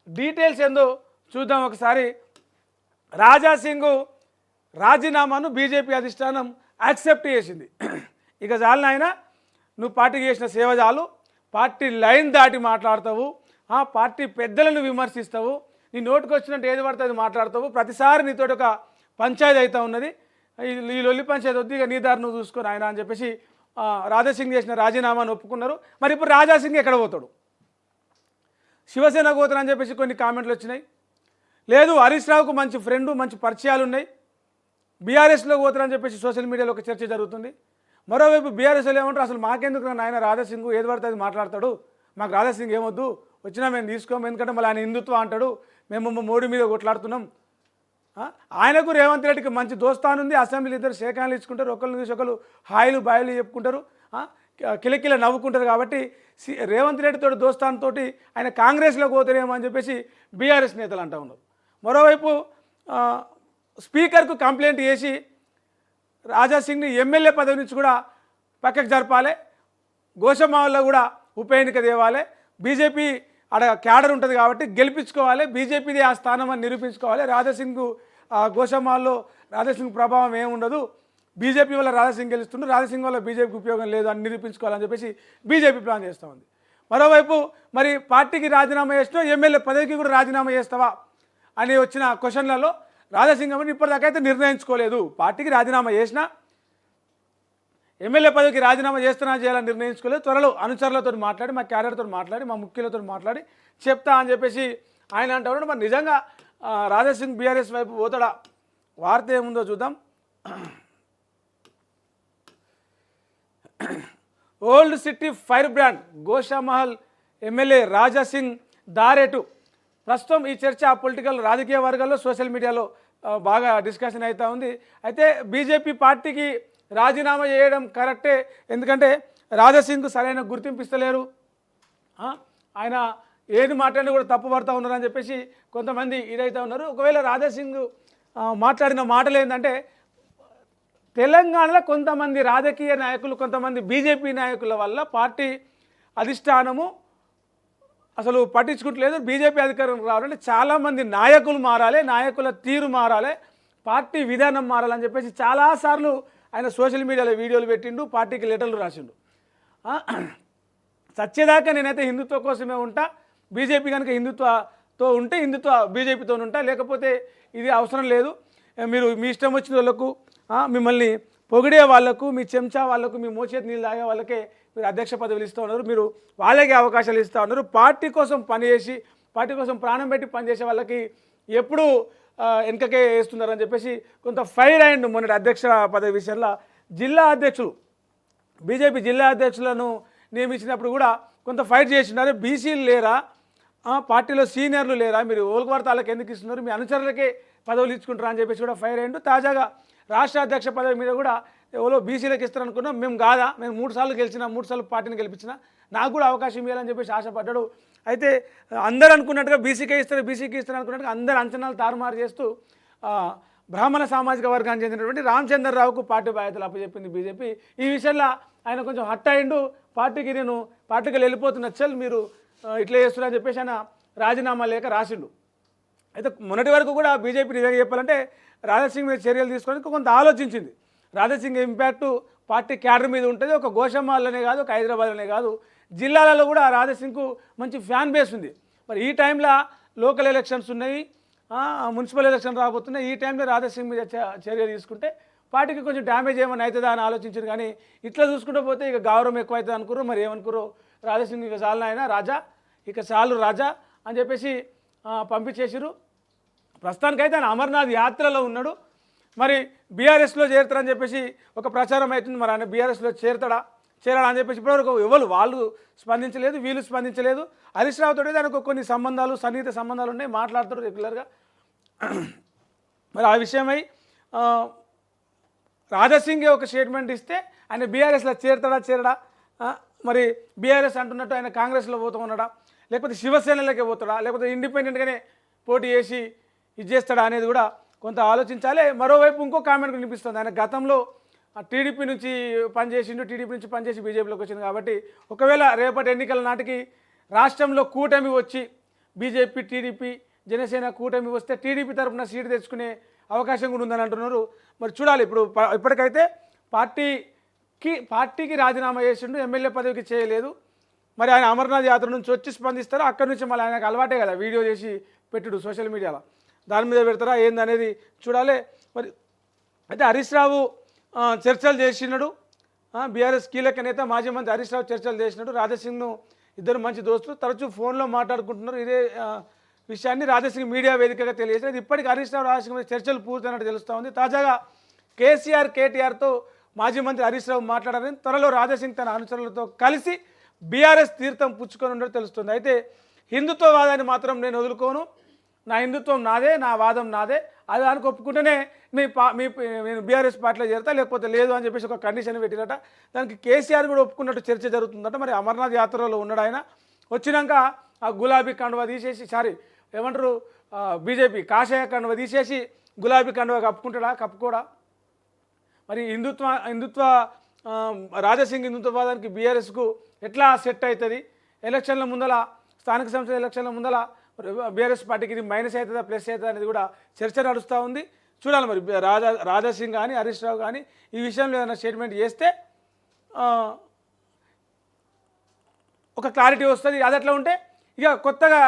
Details ఏందో చూద్దాం ఒకసారి. రాజా సింగ్ రాజీనామాను బీజేపీ అధిష్టానం యాక్సెప్ట్ చేసింది. ఇక చాలు ఆయన, నువ్వు పార్టీకి చేసిన సేవ చాలు, పార్టీ లైన్ దాటి మాట్లాడతావు, పార్టీ పెద్దలను విమర్శిస్తావు, నీ నోటికి వచ్చినట్టు ఏది పడితే అది మాట్లాడతావు, ప్రతిసారి నీతో ఒక పంచాయతీ అవుతా ఉన్నది, ఈ లొల్లి పంచాయతీ వద్దు, ఇక నీ దారి నువ్వు చూసుకొని ఆయన అని చెప్పేసి రాజాసింగ్ చేసిన రాజీనామాను ఒప్పుకున్నారు. మరి ఇప్పుడు రాజాసింగ్ ఎక్కడ పోతాడు? శివసేన పోతాడు అని చెప్పేసి కొన్ని కామెంట్లు వచ్చినాయి. లేదు, హరీష్ రావుకు మంచి ఫ్రెండు, మంచి పరిచయాలు ఉన్నాయి, బీఆర్ఎస్లో పోతారని చెప్పేసి సోషల్ మీడియాలో ఒక చర్చ జరుగుతుంది. మరోవైపు బీఆర్ఎస్లో ఏమంటారు, అసలు మాకెందుకు ఆయన రాజాసింగ్ ఏది పడితే అది మాట్లాడతాడు, మాకు రాజాసింగ్ ఏమొద్దు, వచ్చినా మేము తీసుకోము, ఎందుకంటే మళ్ళీ ఆయన హిందుత్వం అంటాడు, మేము మోడీ మీద కొట్లాడుతున్నాం. ఆయనకు రేవంత్ రెడ్డికి మంచి దోస్తానుంది, అసెంబ్లీ ఇద్దరు షేకాన్లు ఇచ్చుకుంటారు, ఒకళ్ళు చూసి ఒకళ్ళు హాయిలు బాయిలు చెప్పుకుంటారు, కిలకిల నవ్వుకుంటారు. కాబట్టి రేవంత్ రెడ్డితో దోస్తానుతో ఆయన కాంగ్రెస్లో పోతారేమో అని చెప్పేసి బీఆర్ఎస్ నేతలు అంటూ ఉన్నారు. మరోవైపు స్పీకర్కు కంప్లైంట్ చేసి రాజాసింగ్ని ఎమ్మెల్యే పదవి నుంచి కూడా పక్కకు జరపాలి, గోషమాల్లో కూడా ఉప ఎన్నిక తేవాలి, బీజేపీ ఆడ క్యాడర్ ఉంటుంది కాబట్టి గెలిపించుకోవాలి, బీజేపీది ఆ స్థానం అని నిరూపించుకోవాలి, రాజాసింగ్ గోషమాల్లో రాజాసింగ్ ప్రభావం ఏముండదు, బీజేపీ వల్ల రాజాసింగ్ గెలుస్తుండే, రాజాసింగ్ వల్ల బీజేపీకి ఉపయోగం లేదు అని నిరూపించుకోవాలని చెప్పేసి బీజేపీ ప్లాన్ చేస్తూ ఉంది. మరోవైపు మరి పార్టీకి రాజీనామా చేసినా ఎమ్మెల్యే పదవికి కూడా రాజీనామా చేస్తావా అని వచ్చిన క్వశ్చన్లలో రాజాసింగ్ అని ఇప్పటిదాకైతే నిర్ణయించుకోలేదు. పార్టీకి రాజీనామా చేసినా ఎమ్మెల్యే పదవికి రాజీనామా చేస్తున్నా చేయాలని నిర్ణయించుకోలేదు. త్వరలో అనుచరులతో మాట్లాడి, మా క్యాడర్తో మాట్లాడి, మా ముఖ్యులతో మాట్లాడి చెప్తా అని చెప్పేసి ఆయన అంటారు. మరి నిజంగా రాజాసింగ్ బీఆర్ఎస్ వైపు పోతాడా? వార్త ఏముందో చూద్దాం. Old city firebrand Goshamahal MLA Raja Singh దారేటు. ప్రస్తుతం ఈ చర్చ పొలిటికల్ రాజకీయ వర్గాల్లో సోషల్ మీడియాలో బాగా డిస్కషన్ అవుతూ ఉంది. అయితే బీజేపీ పార్టీకి రాజీనామా చేయడం కరెక్టే, ఎందుకంటే రాజాసింగ్ సరైన గుర్తింపు ఇస్తలేరు, ఆయన ఏది మాట్లాడినా కూడా తప్పు పడుతూ ఉన్నారని చెప్పేసి కొంతమంది ఇదైతే ఉన్నారు. ఒకవేళ రాజాసింగ్ మాట్లాడిన మాటలు ఏంటంటే, తెలంగాణలో కొంతమంది రాజకీయ నాయకులు, కొంతమంది బీజేపీ నాయకుల వల్ల పార్టీ అధిష్టానము అసలు పట్టించుకుంటలేదు, బీజేపీ అధికారం రావాలంటే చాలామంది నాయకులు మారాలి, నాయకుల తీరు మారాలి, పార్టీ విధానం మారాలని చెప్పేసి చాలాసార్లు ఆయన సోషల్ మీడియాలో వీడియోలు పెట్టిండు, పార్టీకి లెటర్లు రాసిండు. సచ్చేదాకా నేనైతే హిందుత్వ కోసమే ఉంటా, బీజేపీ కనుక హిందుత్వతో ఉంటే బీజేపీతో ఉంటా, లేకపోతే ఇది అవసరం లేదు, మీరు మీ ఇష్టం వచ్చిన వాళ్ళకు, మిమ్మల్ని పొగిడే వాళ్లకు, మీ చెంచా వాళ్లకు, మీ మోచేతి నీళ్ళు తాగే వాళ్ళకే మీరు అధ్యక్ష పదవులు ఇస్తూ ఉన్నారు, మీరు వాళ్ళకే అవకాశాలు ఇస్తూ ఉన్నారు. పార్టీ కోసం పనిచేసి, పార్టీ కోసం ప్రాణం పెట్టి పనిచేసే వాళ్ళకి ఎప్పుడు వెనకకే వేస్తున్నారని చెప్పేసి కొంత ఫైర్ అయ్యిండు. మొన్నటి అధ్యక్ష పదవి విషయంలో జిల్లా అధ్యక్షులు, బీజేపీ జిల్లా అధ్యక్షులను నియమించినప్పుడు కూడా కొంత ఫైట్ చేస్తున్నారు. బీసీలు లేరా, పార్టీలో సీనియర్లు లేరా, మీరు ఓల్కవర్తాలకు ఎందుకు ఇస్తున్నారు, మీ అనుచరులకే పదవులు ఇచ్చుకుంటారా అని చెప్పేసి కూడా ఫైర్ అయ్యిండు. తాజాగా రాష్ట్ర అధ్యక్ష పదవి మీద కూడా ఎవరో బీసీలకు ఇస్తారనుకున్నాం, మేము కాదా, మేము 3 సార్లు గెలిచినా, 3 సార్లు పార్టీని గెలిపించిన, నాకు కూడా అవకాశం ఇవ్వాలని చెప్పేసి ఆశపడ్డాడు. అయితే అందరూ అనుకున్నట్టుగా బీసీకే ఇస్తారు అనుకున్నట్టుగా అందరు అంచనాలు తారుమారు చేస్తూ బ్రాహ్మణ సామాజిక వర్గానికి చెందినటువంటి రామచంద్రరావుకు పార్టీ బాధ్యతలు అప్పచెప్పింది బీజేపీ. ఈ విషయంలో ఆయన కొంచెం హట్ అయ్యిండు, పార్టీకి వెళ్ళిపోతున్న చల్ మీరు ఇట్లా చేస్తున్నారని చెప్పేసి ఆయన రాజీనామా లేఖ రాసిండు. అయితే మొన్నటి వరకు కూడా బీజేపీ నిజంగా చెప్పాలంటే రాజాసింగ్ మీద చర్యలు తీసుకోవడానికి కొంత ఆలోచించింది. రాజాసింగ్ ఇంపాక్టు పార్టీ క్యాడర్ మీద ఉంటుంది, ఒక గోషమాల్లోనే కాదు, ఒక హైదరాబాద్లోనే కాదు, జిల్లాలలో కూడా రాజాసింగ్కు మంచి ఫ్యాన్ బేస్ ఉంది. మరి ఈ టైంలో లోకల్ ఎలక్షన్స్ ఉన్నాయి, మున్సిపల్ ఎలక్షన్ రాబోతున్నాయి, ఈ టైంలో రాజాసింగ్ మీద చర్య తీసుకుంటే పార్టీకి కొంచెం డ్యామేజ్ ఏమైనా అవుతుందా అని ఆలోచించారు. కానీ ఇట్లా చూసుకుంటూ పోతే ఇక గౌరవం ఎక్కువ అవుతుంది అనుకున్నారు. మరి ఏమనుకున్నారు, రాజాసింగ్ ఇక చాలు ఆయన రాజా, ఇక చాలు రాజా అని చెప్పేసి పంపించేసారు. ప్రస్తుతానికైతే ఆయన అమర్నాథ్ యాత్రలో ఉన్నాడు. మరి బీఆర్ఎస్లో చేరుతారని చెప్పేసి ఒక ప్రచారం అవుతుంది. మరి ఆయన బీఆర్ఎస్లో చేరాడా అని చెప్పేసి ఇప్పటివరకు ఎవరు వాళ్ళు స్పందించలేదు, వీళ్ళు స్పందించలేదు. హరీష్ రావుతో దానికి కొన్ని సంబంధాలు, సన్నిహిత సంబంధాలు ఉన్నాయి, మాట్లాడతారు రెగ్యులర్గా. మరి ఆ విషయమై రాజాసింగే ఒక స్టేట్మెంట్ ఇస్తే ఆయన బీఆర్ఎస్లో చేరడా, మరి బీఆర్ఎస్ అంటున్నట్టు ఆయన కాంగ్రెస్లో పోతూ ఉన్నాడా, లేకపోతే శివసేనలోకే పోతాడా, లేకపోతే ఇండిపెండెంట్గానే పోటీ చేసి ఇది చేస్తాడా అనేది కూడా కొంత ఆలోచించాలి. మరోవైపు ఇంకో కామెంట్ వినిపిస్తుంది, ఆయన గతంలో టీడీపీ నుంచి పనిచేసి బీజేపీలోకి వచ్చింది. కాబట్టి ఒకవేళ రేపటి ఎన్నికల నాటికి రాష్ట్రంలో కూటమి వచ్చి బీజేపీ టీడీపీ జనసేన కూటమి వస్తే టీడీపీ తరఫున సీటు తెచ్చుకునే అవకాశం కూడా ఉందని అంటున్నారు. మరి చూడాలి. ఇప్పుడు ఇప్పటికైతే పార్టీకి రాజీనామా చేసిండు, ఎమ్మెల్యే పదవికి చేయలేదు. మరి ఆయన అమర్నాథ్ యాత్ర నుంచి వచ్చి స్పందిస్తారో అక్కడి నుంచి మళ్ళీ ఆయనకు అలవాటే కదా వీడియో చేసి పెట్టుడు సోషల్ మీడియాలో, దాని మీద పెడతారా ఏందనేది చూడాలి. మరి అయితే హరీష్ రావు చర్చలు చేసినాడు, బీఆర్ఎస్ కీలక నేత మాజీ మంత్రి హరీష్ రావు చర్చలు చేసినాడు. రాజాసింగ్ను ఇద్దరు మంచి దోస్తులు తరచూ ఫోన్లో మాట్లాడుకుంటున్నారు. ఇదే విషయాన్ని రాజాసింగ్ మీడియా వేదికగా తెలియజేసినది. ఇప్పటికీ హరీష్ రావు రాజాసింగ్ మీద చర్చలు పూర్తయినట్టు తెలుస్తూ ఉంది. తాజాగా కేటీఆర్తో మాజీ మంత్రి హరీష్ రావు మాట్లాడారని, త్వరలో రాజాసింగ్ తన అనుచరులతో కలిసి బీఆర్ఎస్ తీర్థం పుచ్చుకొని ఉన్నట్టు తెలుస్తుంది. అయితే హిందుత్వవాదాన్ని మాత్రం నేను వదులుకోను, నా హిందుత్వం నాదే, నా వాదం నాదే, అది దానికి ఒప్పుకుంటేనే నేను బీఆర్ఎస్ పార్టీలో చేరతా, లేకపోతే లేదు అని చెప్పేసి ఒక కండిషన్ పెట్టినట. దానికి కేసీఆర్ కూడా ఒప్పుకున్నట్టు చర్చ జరుగుతుందట. మరి అమర్నాథ్ యాత్రలో ఉన్నాడు ఆయన. వచ్చినాక ఆ గులాబీ కండువా తీసేసి ఏమంటారు బీజేపీ కాషాయ కండువా తీసేసి గులాబీ కండువా కప్పుకోడా? మరి హిందుత్వ రాజాసింగ్ హిందుత్వవాదానికి బీఆర్ఎస్కు ఎట్లా సెట్ అవుతుంది? ఎలక్షన్ల ముందల, స్థానిక సంస్థల ఎలక్షన్ల ముందల బీఆర్ఎస్ పార్టీకి ఇది మైనస్ అవుతుందా ప్లస్ అవుతుందా అనేది కూడా చర్చ నడుస్తూ ఉంది. చూడాలి మరి రాజాసింగ్ కానీ హరీష్ రావు కానీ ఈ విషయంలో ఏదైనా స్టేట్మెంట్ చేస్తే ఒక క్లారిటీ వస్తుంది. అది అట్లా ఉంటే ఇక కొత్తగా